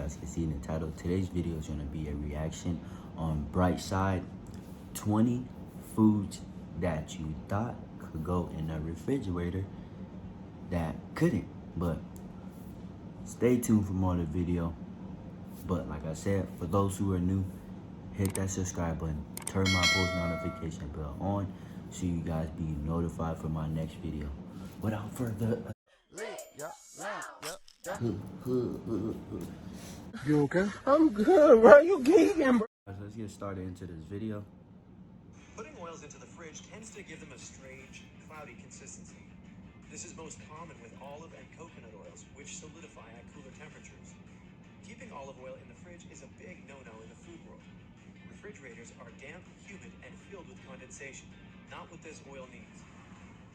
guys can see in the title, today's video is going to be a reaction on Bright Side 20 foods that you thought could go in a refrigerator that couldn't. But stay tuned for more of the video. But like I said, for those who are new, hit that subscribe button, turn my post notification bell on so you guys be notified for my next video. Without further You okay? I'm good, bro. You geeking, bro. let's get started into this video. Putting oils into the fridge tends to give them a strange, cloudy consistency. This is most common with olive and coconut oils, which solidify at cooler temperatures. Keeping olive oil in the fridge is a big no-no in the food world. Refrigerators are damp, humid, and filled with condensation, not what this oil needs.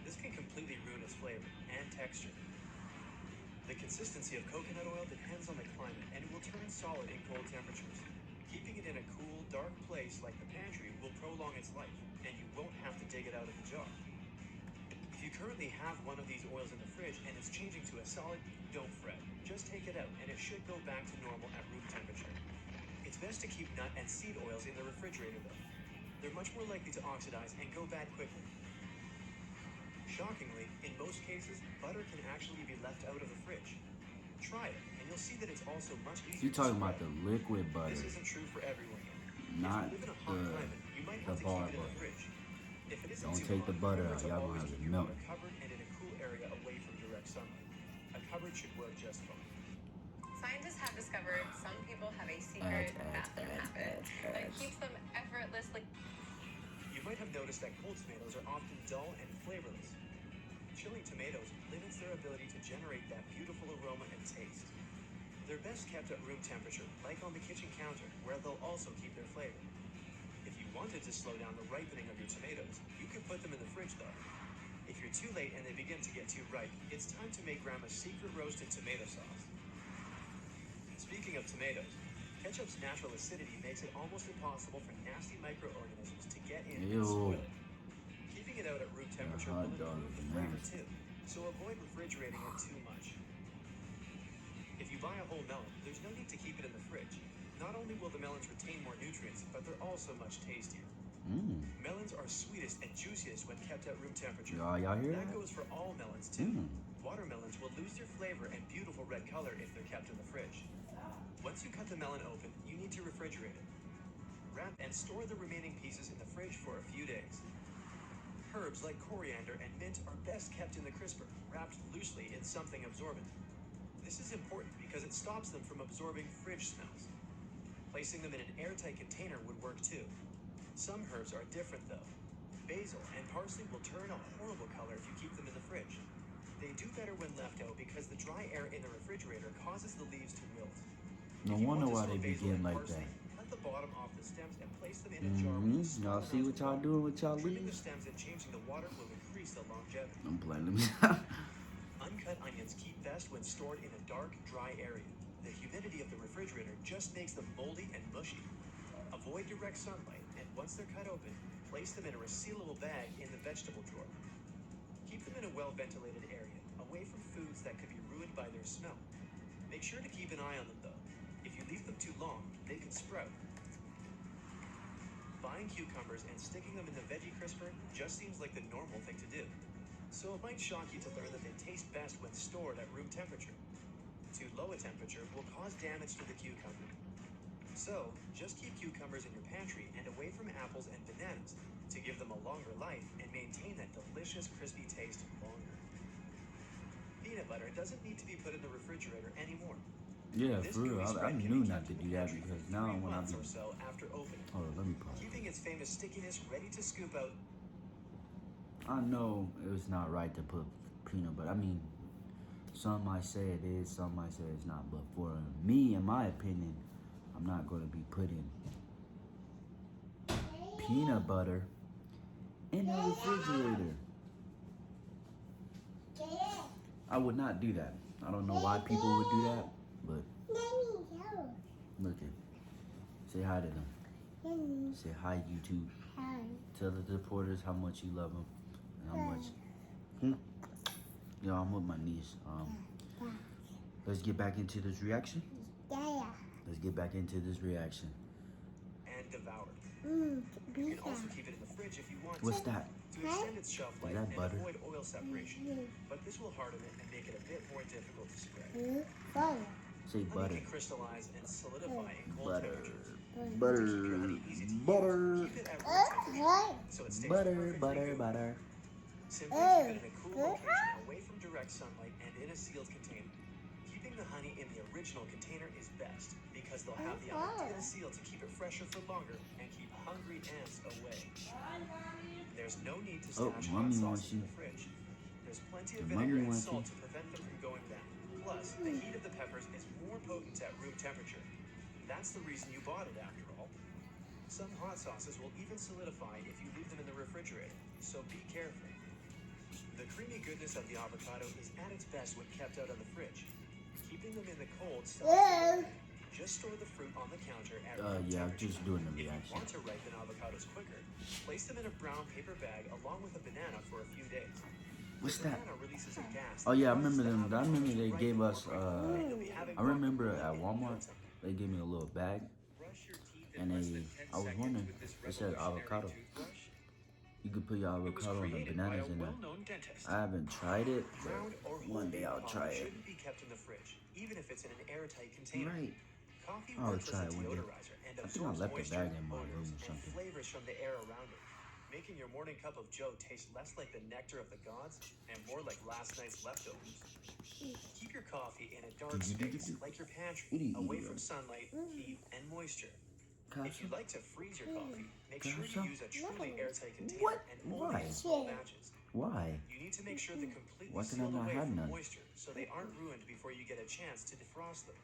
This can completely ruin its flavor and texture. The consistency of coconut oil depends on the climate, and it will turn solid in cold temperatures. Keeping it in a cool, dark place like the pantry will prolong its life, and you won't have to dig it out of the jar. If you currently have one of these oils in the fridge and it's changing to a solid, don't fret. Just take it out, and it should go back to normal at room temperature. It's best to keep nut and seed oils in the refrigerator, though. They're much more likely to oxidize and go bad quickly. Shockingly, in most cases, butter can actually be left out of the fridge. Try it, and you'll see that it's also much easier. You're talking about the liquid butter. This isn't true for everyone. Not if you live in a hot climate, you might have to bar keep it in the butter. fridge. If it isn't Don't too take hot, the butter remember out. to Y'all gonna always have keep it your melt. water covered and in a cool area away from direct sunlight. A cupboard should work just fine. Scientists have discovered some people have a secret bathroom habit that keeps them effortlessly. You might have noticed that cold tomatoes are often dull and flavorless. Chilling tomatoes limits their ability to generate that beautiful aroma and taste. They're best kept at room temperature, like on the kitchen counter, where they'll also keep their flavor. If you wanted to slow down the ripening of your tomatoes, you could put them in the fridge though. If you're too late and they begin to get too ripe, it's time to make Grandma's secret roasted tomato sauce. Speaking of tomatoes, ketchup's natural acidity makes it almost impossible for nasty microorganisms to get in and spoil it. Keeping it out at room temperature will improve the flavor too, so avoid refrigerating it too much. If you buy a whole melon, there's no need to keep it in the fridge. Not only will the melons retain more nutrients, but they're also much tastier. Melons are sweetest and juiciest when kept at room temperature. Y'all hear that? That goes for all melons too. Watermelons will lose their flavor and beautiful red color if they're kept in the fridge. Once you cut the melon open, you need to refrigerate it. Wrap and store the remaining pieces in the fridge for a few days. Herbs like coriander and mint are best kept in the crisper, wrapped loosely in something absorbent. This is important because it stops them from absorbing fridge smells. Placing them in an airtight container would work too. Some herbs are different though. Basil and parsley will turn a horrible color if you keep them in the fridge. They do better when left out because the dry air in the refrigerator causes the leaves to wilt. No wonder why they begin like that. Cut the bottom off the stems and place them in a jar. Y'all see what y'all doing with y'all Trimming the leaves? stems and changing the water will increase the longevity. I'm playing them. Uncut onions keep best when stored in a dark, dry area. The humidity of the refrigerator just makes them moldy and mushy. Avoid direct sunlight, and once they're cut open, place them in a resealable bag in the vegetable drawer. Keep them in a well-ventilated area, away from foods that could be ruined by their smell. Make sure to keep an eye on them though. If you leave them too long, they can sprout. Buying cucumbers and sticking them in the veggie crisper just seems like the normal thing to do. So it might shock you to learn that they taste best when stored at room temperature. Too low a temperature will cause damage to the cucumber. So, just keep cucumbers in your pantry and away from apples and bananas to give them a longer life and maintain that delicious crispy taste longer. Peanut butter doesn't need to be put in the refrigerator anymore. Yeah, This for real. gooey I spread can knew be not kept to in do the that pantry because for now 3 when I months be... or so after opening. Hold on, let me pause. Keeping its famous stickiness ready to scoop out. I know it's not right to put peanut butter. I mean, some might say it is, some might say it's not. But for me, in my opinion, I'm not going to be putting peanut butter in the refrigerator. I would not do that. I don't know why people would do that, but look at. Say hi to them. Say hi, YouTube. Hi. Tell the supporters how much you love them and how much. Yo, I'm with my niece. Let's get back into this reaction. Yeah. get back into this reaction. And devour. You can also keep it in the fridge if you want What's to. that? To extend its shelf life that and butter? avoid oil separation. But this will harden it and make it a bit more difficult to spread. Say Honey butter. can crystallize and solidify in cold Butter. temperatures. Butter. To keep your honey easy to Butter. use, keep it at room temperature so it stays perfectly good. Butter. Simply keep it in a cool location away from direct sunlight and in a sealed container. Keeping the honey in the original container is best because they'll have the ideal seal to keep it fresher for longer and keep hungry ants away. There's no need to stash hot sauces in the fridge. There's plenty of vinegar and salt to prevent them from going down. Plus, the heat of the peppers is more potent at room temperature. That's the reason you bought it after all. Some hot sauces will even solidify if you leave them in the refrigerator, so be careful. The creamy goodness of the avocado is at its best when kept out of the fridge. Keeping them in the cold stops. Just store the fruit on the counter at room temperature. I'm just doing the If reaction. you want to ripen avocados quicker, place them in a brown paper bag along with a banana for a few days. What's The that? banana releases a gas Oh yeah, I that causes remember the them. I avocado remember to they ripen gave more us. quickly, and you'll be having I remember guacamole at in no Walmart time. they gave me a little bag, Brush your teeth in and less than 10 I was seconds wondering. with this It said revolutionary avocado. toothbrush. You could put your It was avocado and the created by bananas a in there. well-known dentist. I haven't tried it, Ground or but whole one day bean I'll coffee try it. shouldn't be kept in the fridge, even if it's in an airtight container. Right. Coffee I'll works try as a it one day. deodorizer and I think I absorbs left the moisture, bag in my room odors, or and something. flavors from the air around it, making your morning cup of joe taste less like the nectar of the gods and more like last night's leftovers. Keep your coffee in a dark space, like your pantry, away from sunlight, heat, and moisture. If you'd like to freeze your coffee, make sure you use a truly airtight container and only in small batches. Why? You need to make sure they're completely Why can I sealed not away have from none? moisture so they aren't ruined before you get a chance to defrost them.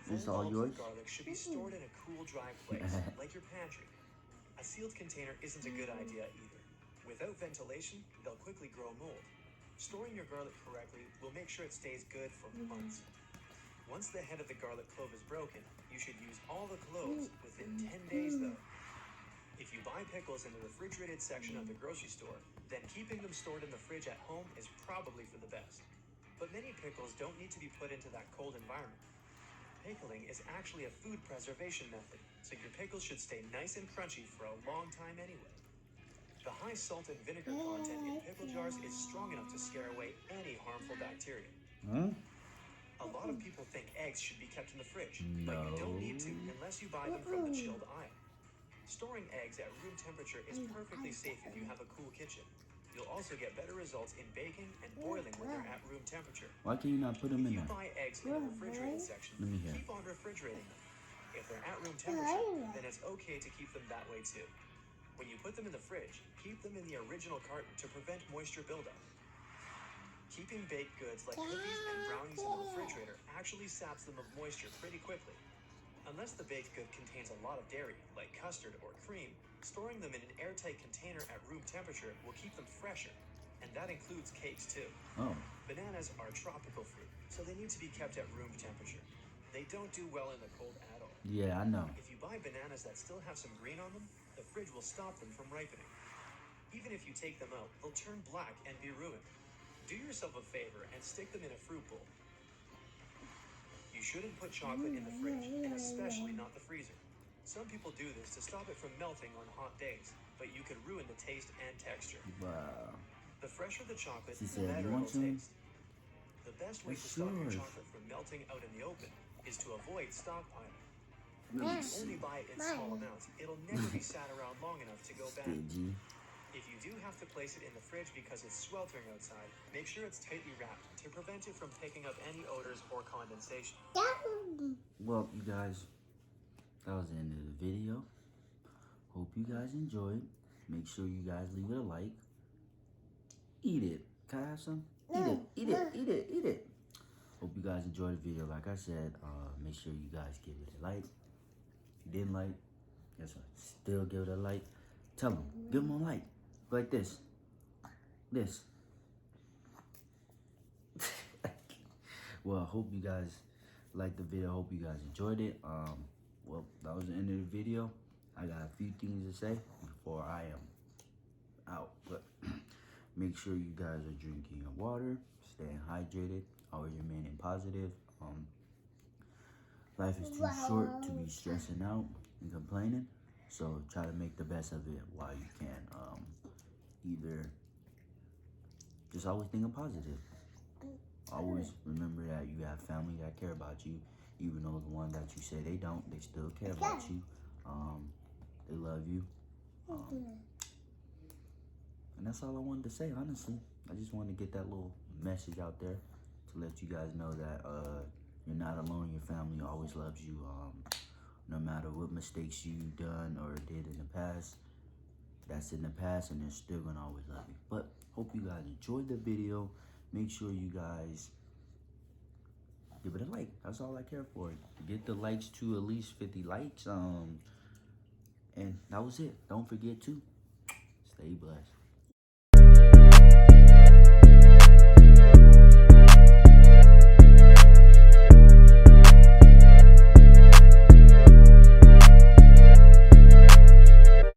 This Full all bulbs yours? of garlic should be stored in a cool, dry place, like your pantry. A sealed container isn't a good idea either. Without ventilation, they'll quickly grow mold. Storing your garlic correctly will make sure it stays good for months. Once the head of the garlic clove is broken, you should use all the cloves within 10 days though. If you buy pickles in the refrigerated section of the grocery store, then keeping them stored in the fridge at home is probably for the best. But many pickles don't need to be put into that cold environment. Pickling is actually a food preservation method, so your pickles should stay nice and crunchy for a long time anyway. The high salt and vinegar content in pickle jars is strong enough to scare away any harmful bacteria. A lot of people think eggs should be kept in the fridge, but you don't need to unless you buy them from the chilled aisle. Storing eggs at room temperature is perfectly safe if you have a cool kitchen. You'll also get better results in baking and boiling when they're at room temperature. Why can you not put them If in you there? buy eggs in the refrigerated section, Let me hear. keep on refrigerating them. If they're at room temperature, then it's okay to keep them that way too. When you put them in the fridge, keep them in the original carton to prevent moisture buildup. Keeping baked goods like cookies and brownies in the refrigerator actually saps them of moisture pretty quickly. Unless the baked good contains a lot of dairy, like custard or cream, storing them in an airtight container at room temperature will keep them fresher, and that includes cakes too. Oh. Bananas are tropical fruit, so they need to be kept at room temperature. They don't do well in the cold at all. Yeah, I know. If you buy bananas that still have some green on them, the fridge will stop them from ripening. Even if you take them out, they'll turn black and be ruined. Do yourself a favor and stick them in a fruit bowl. You shouldn't put chocolate in the fridge, and especially not the freezer. Some people do this to stop it from melting on hot days, but you could ruin the taste and texture. Wow. The fresher the chocolate, She the said, better "You it'll want some?" taste. The best way to That's stop your yours. chocolate from melting out in the open is to avoid stockpiling. Let me If you see. only buy it in small amounts, it'll never be sat around long enough to go bad. Stingy. If you do have to place it in the fridge because it's sweltering outside, make sure it's tightly wrapped to prevent it from picking up any odors or condensation. Well, you guys, that was the end of the video. Hope you guys enjoyed. Make sure you guys leave it a like. Eat it. Can I have some? Eat it. Eat it. Eat it. Eat it. Hope you guys enjoyed the video. Like I said, make sure you guys give it a like. If you didn't like, guess what? Still give it a like. Tell them. Give them a like. Like this. This. Well, I hope you guys liked the video. Hope you guys enjoyed it. Well, that was the end of the video. I got a few things to say before I am out. But make sure you guys are drinking your water, staying hydrated, always remaining positive. Life is too short to be stressing out and complaining. So try to make the best of it while you can. Either just always think of positive. Always remember that you have family that care about you, even though the one that you say they don't, they still care about you. They love you. And that's all I wanted to say, honestly. I just wanted to get that little message out there to let you guys know that you're not alone. Your family always loves you. No matter what mistakes you've done or did in the past, that's in the past, and they're still gonna always love you. But hope you guys enjoyed the video. Make sure you guys give it a like. That's all I care for. Get the likes to at least 50 likes. And that was it. Don't forget to stay blessed.